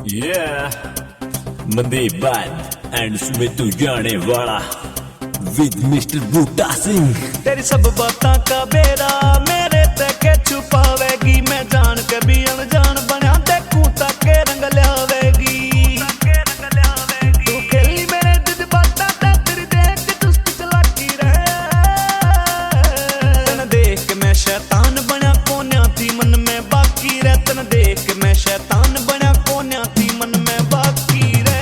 Yeah, Mandeep Band and Sumetu जाने वाला with Mr. बूटा सिंह। तेरी सब बातां का बेरा मेरे तक छुपावेगी, मैं जान के भी अनजान बना देखूं ताके रंग ल्यावेगी। तू खेली मेरे जज्बातां दा तेरी देख के चुस्त चलाकी रहे। तन देख के मैं शैतान बना कोन्या थी मन में बाकी रह। तन देख के मैं शैतान बना कोन्या थी मन में बाकी रह।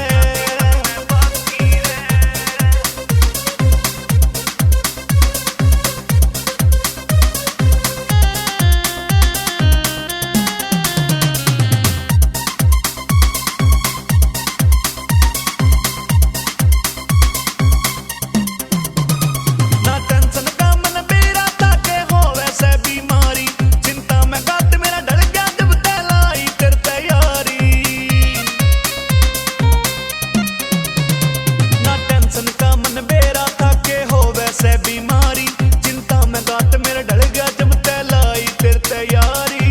बीमारी चिंता में गाट मेरा डल गया जब तैलाई तेरे तैयारी।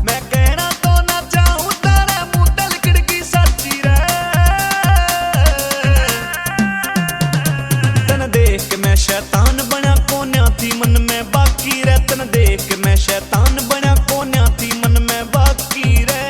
मैं कहना तो ना चाहूं तारे मुंह तल खिड़की सच्ची रहे। तन देख के मैं शैतान बना कोन्या थी मन में बाकी रह। तन देख के मैं शैतान बना कोन्या थी मन में बाकी रह।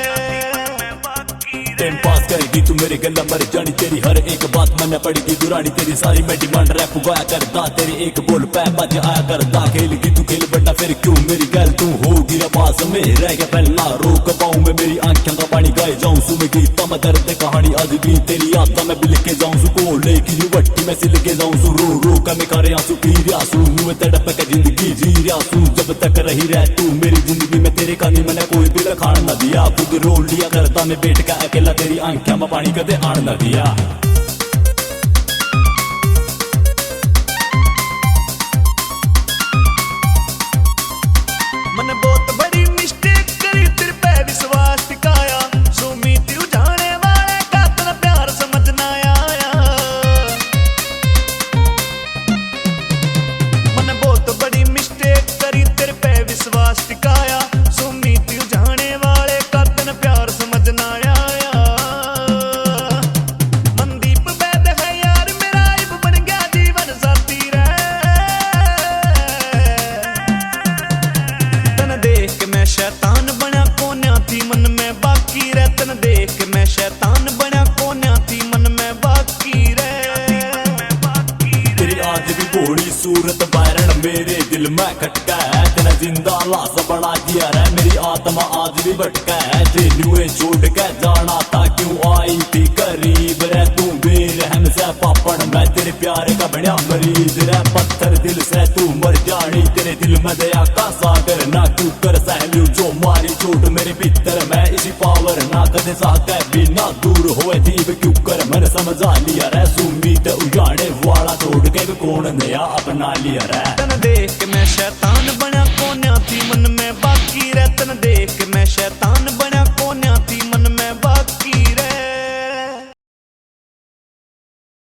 टाइम पास करेगी तू मेरे गला मर जानी, तेरी हर एक बात मन पड़ेगी दुरानी। तेरी सारी मैं डिमांड रैप गाया करता, तेरी एक बोल पै बज आया करता। खेलगी तू खेल बड़ा फिर क्यों मेरी गैल तू होगी पास में रह गया पहला। रोक पाऊं मैं मेरी आंखों का पानी गाए जाऊं सु मैं गीता मैं दर्द कहानी आज भी तेरी यादा मैं बिल के जाऊं सु। को लेकी वट्टी मैं सिल के जाऊं सु। रो रो का मैं करे आंसू पी रहा सू। मैं तड़प के जिंदगी जी रहा सू। जब तक रही रह तू मेरी जिंदगी में तेरे कानी मैंने कोई भी लखान न दिया। खुद रो लिया करता मैं बैठ के अकेला, तेरी आंखों में पानी कदे आन न दिया। मैंने बहुत बड़ी मिस्टेक करी तेरे पे विश्वास टिकाया। सुमीत उजाने वाले का तेरा प्यार समझना आया। मैंने बहुत बड़ी मिस्टेक करी तेरे पे विश्वास टिकाया। सुमीत उजाने वाले का तेरा प्यार समझना आया। मनदीप वैद है यार मेरा इब बन गया जीवन साथी रे। तन देख के मैं शैतान बना कोन्या थी मन में बाकी रह। तन देख के मैं शैतान बना कोन्या थी मन में बाकी रह। तेरी आज भी घोड़ी सूरत बैरन मेरे दिल में खटका है। तेरा जिंदा लाश बड़ा दिया रे मेरी आत्मा आज भी भटका है। तेनुए छोड़ के जाना था क्यों आई थी करीब रे तू बेरहम से पापड़। मैं तेरे प्यार का बड़ा मरीज रे पत्थर दिल से तू मर जानी। तेरे दिल में दया का सागर ना तू कर सहलू जो मारी चोट मेरे भीतर मैं इसी पावर ना कदे साके बिना दूर होए थी क्यों कर मन समझा लिया रे। सुमीत उजाड़े वाला छोड़ के कौन नया अपना लिया रे। तन देख के